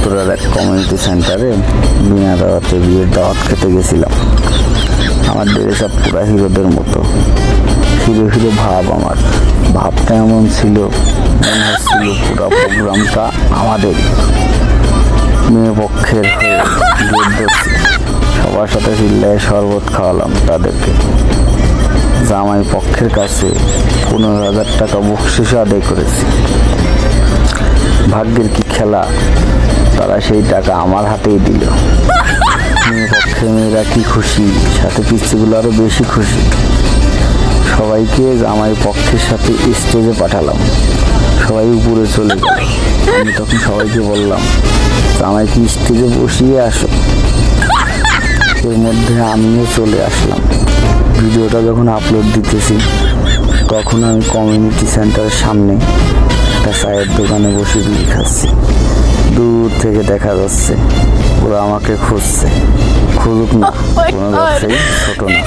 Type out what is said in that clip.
উত্তরার এক কমিউনিটি সেন্টারে বিনা দাওয়াতে বিয়ের দাওয়াত খেতে গেছিলাম। আমার ড্রেস আপ পুরা হিরোদের মতো, হিরো হিরো ভাব। আমার ভাবটা এমন ছিল, মনে হচ্ছিল পুরো প্রোগ্রামটা আমাদের। মেয়ে পক্ষের হয়ে গেট ধরছি, সবার সাথে চিল্লায় শরবত খাওয়ালাম তাদেরকে। জামাই পক্ষের কাছে 15,000 টাকা বকশিস আদায় করেছি। ভাগ্যের কি খেলা, তারা সেই টাকা আমার হাতেই দিল। মেয়ে পক্ষের মেয়েরা কি খুশি, সাথে পিচ্ছিগুলো আরো বেশি খুশি। সবাইকে জামাই পক্ষের সাথে স্টেজে পাঠালাম, সবাই উপরে চলে গেল। আমি তখন সবাইকে বললাম, জামাইকে স্টেজে বসিয়ে আসো। এর মধ্যে আমিও চলে আসলাম। ভিডিওটা যখন আপলোড দিতেছি তখন আমি কমিউনিটি সেন্টারের সামনে একটা চায়ের দোকানে বসে বিড়ি খাচ্ছি। দূর থেকে দেখা যাচ্ছে ওরা আমাকে খুঁজছে। খুঁজুক না, কোনো ব্যবসায়ী ছোট না।